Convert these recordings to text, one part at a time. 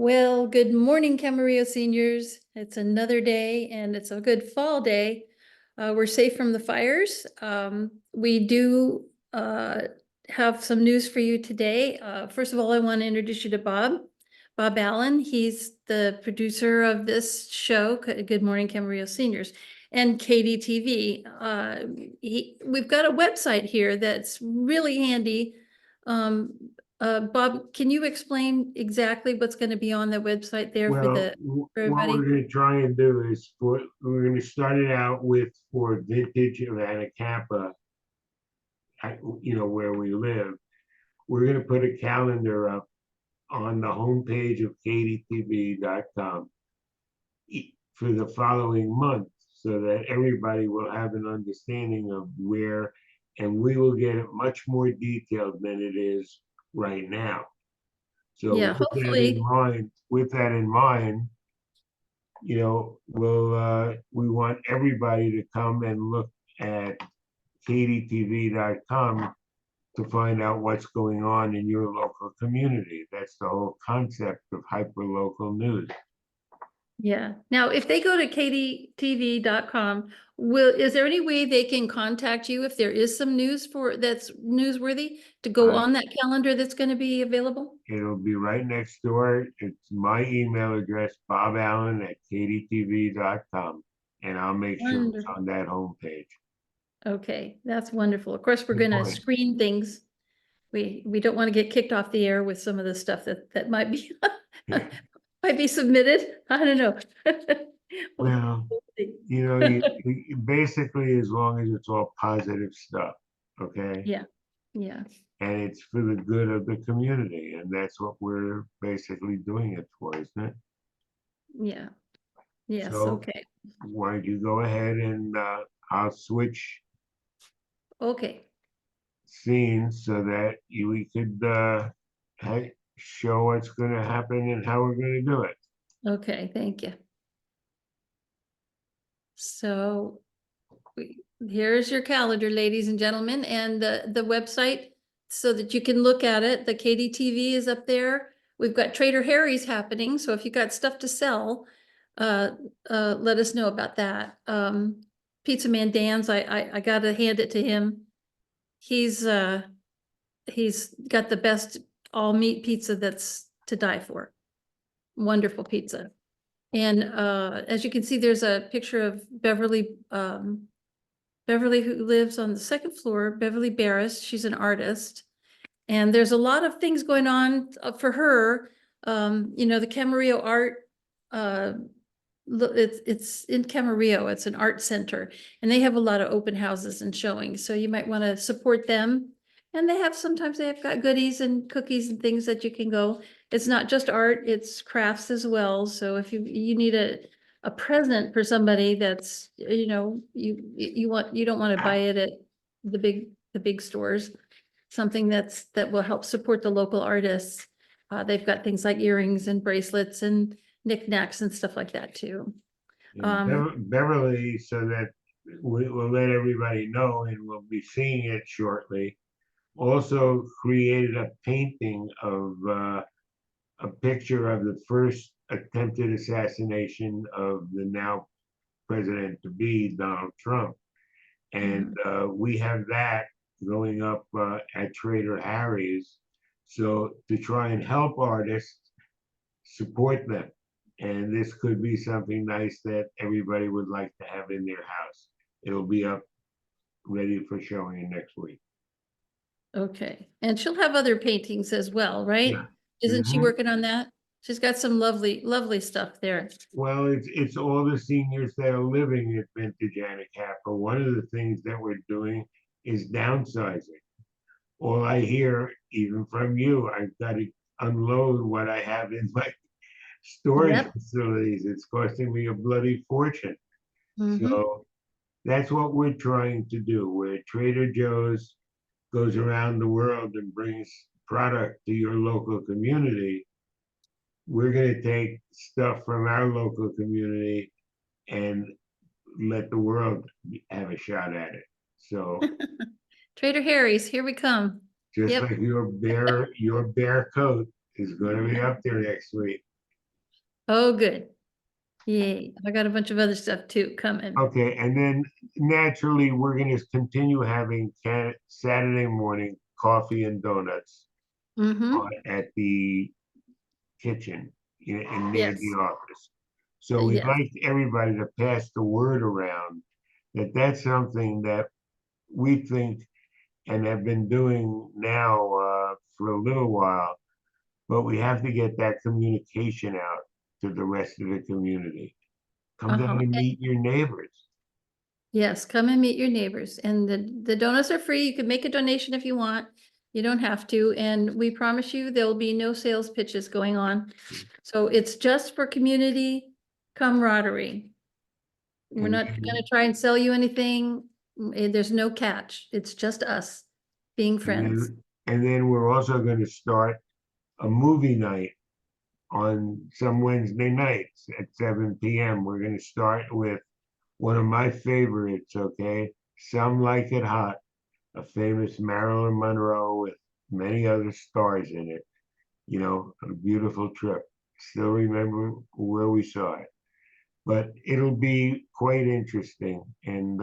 Well, good morning, Camarillo seniors. It's another day and it's a good fall day. We're safe from the fires. We do have some news for you today. First of all, I want to introduce you to Bob Allen. He's the producer of this show, Good Morning, Camarillo Seniors, and KADY TV. We've got a website here that's really handy. Bob, can you explain exactly what's going to be on the website there for Well, for what we're everybody? going to try and do is we're going to start it out with for Vintage of Anacapa, where we live. We're going to put a calendar up on the homepage of KDTV.com for the following month so that everybody will have an understanding of where, and we will get it much more detailed than it is right now. So Yeah, hopefully. with that in mind, we want everybody to come and look at KDTV.com to find out what's going on in your local community. That's the whole concept of hyperlocal news. Yeah. Now, if they go to kdtv.com, is there any way they can contact you if there is some news that's newsworthy to go Uh, on that calendar that's going to be available? It'll be right next door. It's my email address, boballen@kdtv.com, and I'll make sure it's Wonderful. on that homepage. Okay, that's wonderful. Of course, we're Good going to point. screen things. We don't want to get kicked off the air with some of the stuff that might be might be submitted. I don't know. Well, We'll see. basically, as long as it's all positive stuff, okay? Yeah, yeah, And it's for the good of the community, and that's what we're basically doing it for, isn't it? yeah, yes, So okay, why don't you go ahead and I'll switch okay, scenes so that we could show what's going to happen and how we're going to do it. okay, thank you. So here's your calendar, ladies and gentlemen, and the website so that you can look at it. The KADY TV is up there. We've got Trader Harry's happening, so if you got stuff to sell, let us know about that. Pizza Man Dan's, I gotta hand it to him. He's got the best all meat pizza that's to die for. Wonderful pizza. And as you can see, there's a picture of Beverly, Beverly who lives on the second floor, Beverly Barris. She's an artist. And there's a lot of things going on for her. The Camarillo art, uh, it's in Camarillo. It's an art center, and they have a lot of open houses and showings. So you might want to support them. And sometimes they have got goodies and cookies and things that you can go. It's not just art, it's crafts as well. So if you need a present for somebody that's, you don't want to buy it at the big stores, something that will help support the local artists. They've got things like earrings and bracelets and knickknacks and stuff like that too. And Um, Beverly, so that we'll let everybody know, and we'll be seeing it shortly, also created a painting of a picture of the first attempted assassination of the now president to be Donald Trump. And mhm. we have that going up at Trader Harry's. So to try and help artists, support them. And this could be something nice that everybody would like to have in their house. It'll be up ready for showing next week. Okay, and she'll have other paintings as well, Yeah. right? Isn't she Mhm. working on that? She's got some lovely, lovely stuff there. Well, it's all the seniors that are living at Vintage Anacapa. One of the things that we're doing is downsizing. All I hear, even from you, I've got to unload what I have in my storage Yep. facilities. It's costing me a bloody fortune. Hmm. So that's what we're trying to do. Where Trader Joe's goes around the world and brings product to your local community, we're going to take stuff from our local community and let the world have a shot at it. So Trader Harry's, here we come. just Yep. like your bear coat is going to be up there next week. Oh, good. Yay. I got a bunch of other stuff too coming. Okay, and then naturally, we're gonna continue having Saturday morning coffee and donuts Mm-hmm. at the kitchen and near the Yes. office. So we'd Yes. like everybody to pass the word around that that's something that we think and have been doing now for a little while, but we have to get that communication out to the rest of the community. Come down Uh-huh. and meet your neighbors. Yes, come and meet your neighbors, and the donuts are free. You can make a donation if you want. You don't have to, and we promise you there will be no sales pitches going on. So it's just for community camaraderie. We're And not gonna try and sell you anything. There's no catch. It's just us being and friends. then and then we're also going to start a movie night on some Wednesday nights at 7 p.m. We're going to start with one of my favorites, okay? Some Like It Hot, a famous Marilyn Monroe with many other stars in it. You know, a beautiful trip. Still remember where we saw it. But it'll be quite interesting. And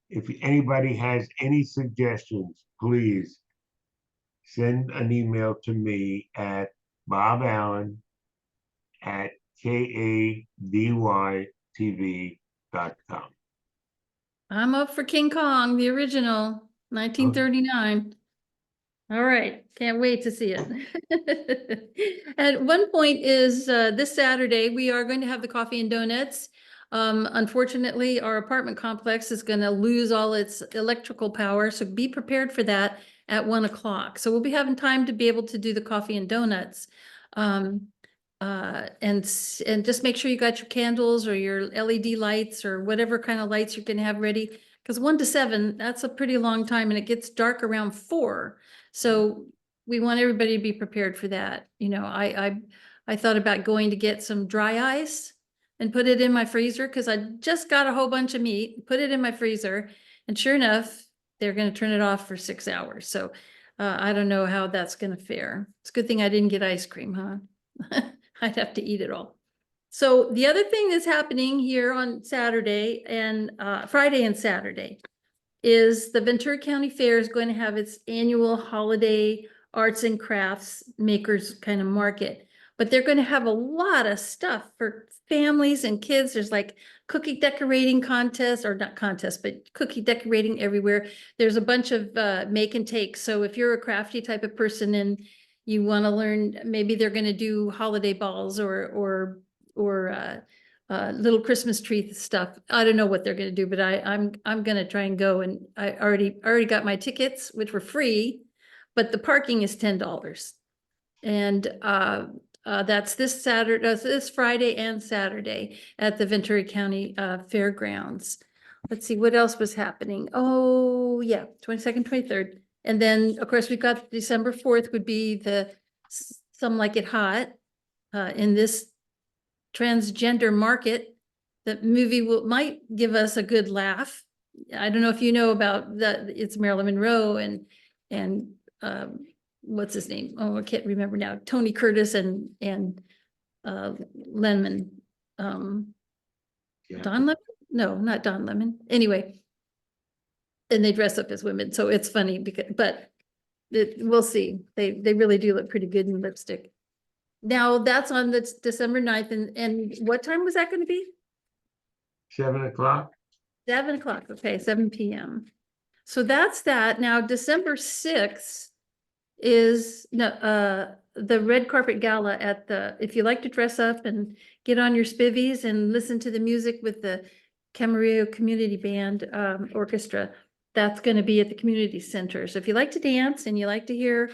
if anybody has any suggestions, please send an email to me at boballen at kadytv.com. I'm up for King Kong, the original, 1939. All right, can't wait to see it. At one point is this Saturday, we are going to have the coffee and donuts. Unfortunately, our apartment complex is going to lose all its electrical power, so be prepared for that at 1 o'clock. So we'll be having time to be able to do the coffee and donuts. And just make sure you got your candles or your LED lights or whatever kind of lights you can have ready. Because 1 to 7, that's a pretty long time, and it gets dark around 4. So we want everybody to be prepared for that. You know, I thought about going to get some dry ice and put it in my freezer because I just got a whole bunch of meat, put it in my freezer, and sure enough, they're going to turn it off for 6 hours. So I don't know how that's going to fare. It's a good thing I didn't get ice cream, huh? I'd have to eat it all. So the other thing that's happening here on Saturday and Friday and Saturday is the Ventura County Fair is going to have its annual holiday arts and crafts makers kind of market. But they're going to have a lot of stuff for families and kids. There's like cookie decorating contests, or not contests, but cookie decorating everywhere. There's a bunch of make and take. So if you're a crafty type of person and you want to learn, maybe they're going to do holiday balls or little Christmas tree stuff. I don't know what they're gonna do, but I'm gonna try and go, and I already got my tickets, which were free, but the parking is $10. And that's this Saturday, this Friday and Saturday at the Ventura County Fairgrounds. Let's see, what else was happening? Oh, yeah, 22nd, 23rd. And then, of course, we've got December 4th would be the Some Like It Hot in this transgender market. The movie might give us a good laugh. I don't know if you know about that. It's Marilyn Monroe and what's his name? Oh, I can't remember now. Tony Curtis and Lemon. Yeah. Don Lemon? No, not Don Lemon. Anyway, and they dress up as women, so it's funny but we'll see. They really do look pretty good in lipstick. Now that's on the December 9th, and what time was that going to be? 7 o'clock. 7 o'clock, okay, 7 p.m. So that's that. Now, December 6th is the red carpet gala at if you like to dress up and get on your spivvies and listen to the music with the Camarillo Community Band Orchestra, that's going to be at the community center. So if you like to dance and you like to hear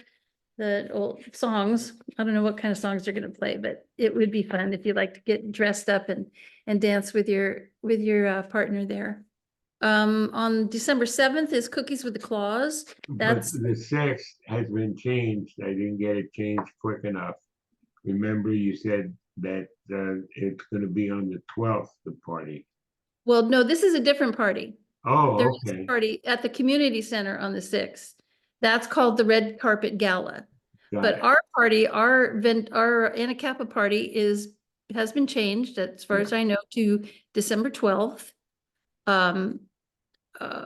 the old songs, I don't know what kind of songs they're going to play, but it would be fun if you like to get dressed up and dance with your partner there. On December 7th is Cookies with the Claws. But That's, the 6th has been changed. I didn't get it changed quick enough. Remember, you said that it's going to be on the 12th, the party. well, no, this is a different party. Oh, There is a okay. party at the community center on the 6th. That's called the Red Carpet Gala. Got But it. our party, our Anacapa party is has been changed, as far as I know, to December 12th.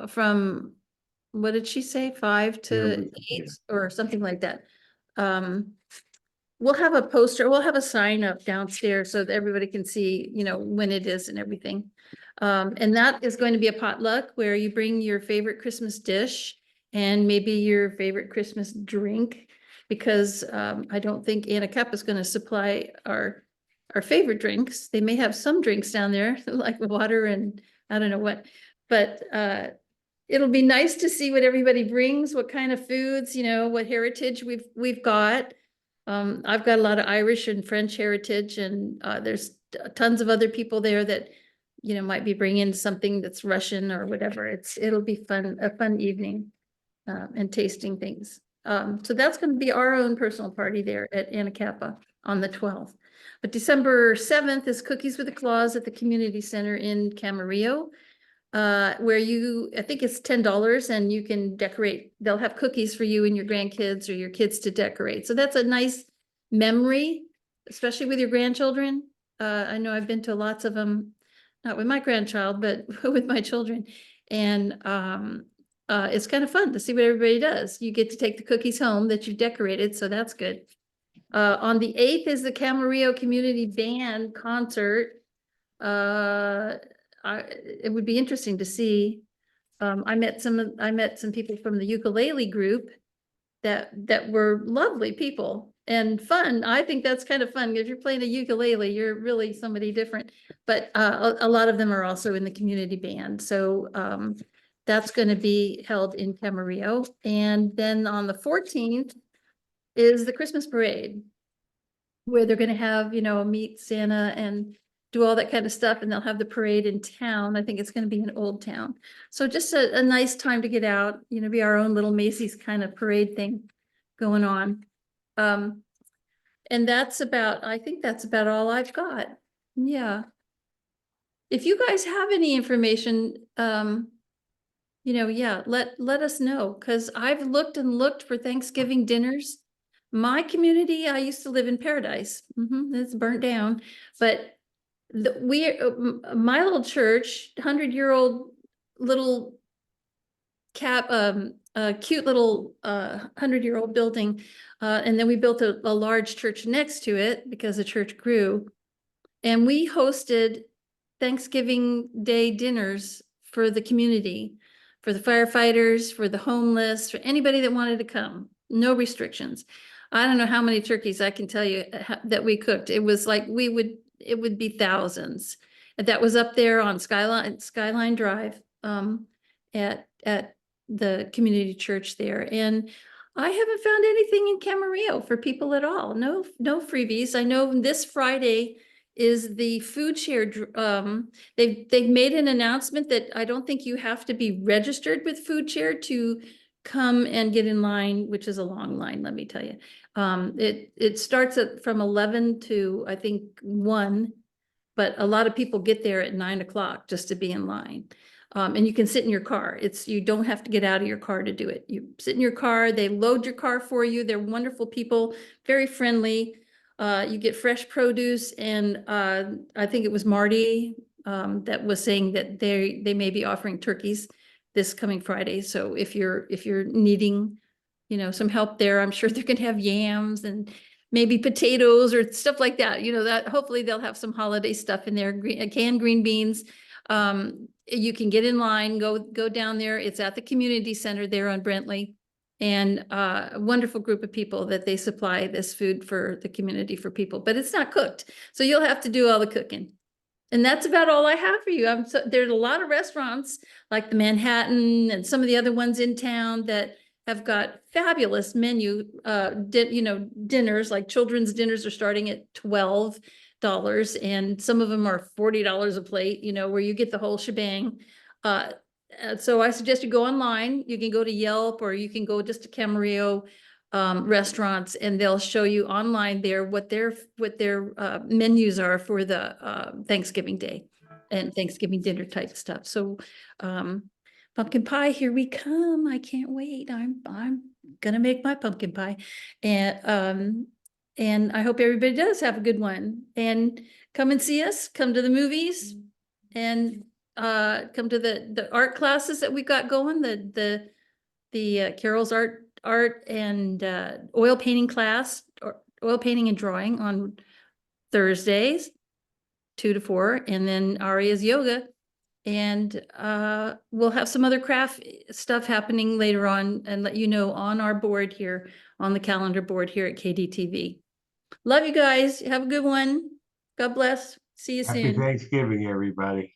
From, what did she say, 5 to 8 or something like that. We'll have a poster, we'll have a sign up downstairs so that everybody can see, when it is and everything. And that is going to be a potluck where you bring your favorite Christmas dish and maybe your favorite Christmas drink, because I don't think Anacapa is going to supply our favorite drinks. They may have some drinks down there like water and I don't know what, but it'll be nice to see what everybody brings, what kind of foods, what heritage we've got. I've got a lot of Irish and French heritage, and there's tons of other people there that, might be bringing something that's Russian or whatever. It'll be fun, a fun evening, and tasting things. So that's going to be our own personal party there at Anacapa on the 12th. But December 7th is Cookies with the Claws at the Community Center in Camarillo, where I think it's $10 and you can decorate. They'll have cookies for you and your grandkids or your kids to decorate. So that's a nice memory, especially with your grandchildren. I know I've been to lots of them, not with my grandchild, but with my children. And it's kind of fun to see what everybody does. You get to take the cookies home that you decorated, so that's good. On the 8th is the Camarillo Community Band concert. It would be interesting to see. I met some people from the ukulele group that were lovely people and fun. I think that's kind of fun. If you're playing a ukulele, you're really somebody different. But a lot of them are also in the community band. So that's going to be held in Camarillo. And then on the 14th is the Christmas parade, where they're going to have, meet Santa and do all that kind of stuff. And they'll have the parade in town. I think it's going to be in Old Town. So just a nice time to get out, be our own little Macy's kind of parade thing going on. And I think that's about all I've got. Yeah. If you guys have any information, yeah, let us know, because I've looked and looked for Thanksgiving dinners. My community, I used to live in Paradise. It's burnt down, but my little church, 100-year-old little cute little 100-year-old building, and then we built a large church next to it because the church grew, and we hosted Thanksgiving Day dinners for the community, for the firefighters, for the homeless, for anybody that wanted to come. No restrictions. I don't know how many turkeys I can tell you that we cooked. It was like it would be thousands. And that was up there on Skyline Drive, at the community church there. And I haven't found anything in Camarillo for people at all. No freebies. I know this Friday is the food share. They've made an announcement that I don't think you have to be registered with food share to come and get in line, which is a long line, let me tell you. It starts from 11 to I think 1, but a lot of people get there at 9 o'clock just to be in line. And you can sit in your car. You don't have to get out of your car to do it. You sit in your car, they load your car for you. They're wonderful people, very friendly. You get fresh produce, and I think it was Marty that was saying that they may be offering turkeys this coming Friday. So if you're needing, some help there, I'm sure they're going to have yams and maybe potatoes or stuff like that. That hopefully they'll have some holiday stuff in there. Canned green beans. You can get in line, go down there. It's at the community center there on Brentley, and a wonderful group of people that they supply this food for the community for people, but it's not cooked. So you'll have to do all the cooking. And that's about all I have for you. There's a lot of restaurants like the Manhattan and some of the other ones in town that have got fabulous menu, dinners, like children's dinners are starting at $12, and some of them are $40 a plate, where you get the whole shebang. So I suggest you go online. You can go to Yelp, or you can go just to Camarillo restaurants, and they'll show you online there what their menus are for the Thanksgiving Day and Thanksgiving dinner type stuff. So pumpkin pie, here we come. I can't wait. I'm gonna make my pumpkin pie. And And I hope everybody does have a good one, and come and see us, come to the movies, and come to the art classes that we got going, the Carol's art and oil painting class, or oil painting and drawing on Thursdays, 2 to 4, and then Aria's yoga. And we'll have some other craft stuff happening later on and let you know on our board here, on the calendar board here at KD TV. Love you guys. Have a good one. God bless. See you Happy soon. Thanksgiving, everybody.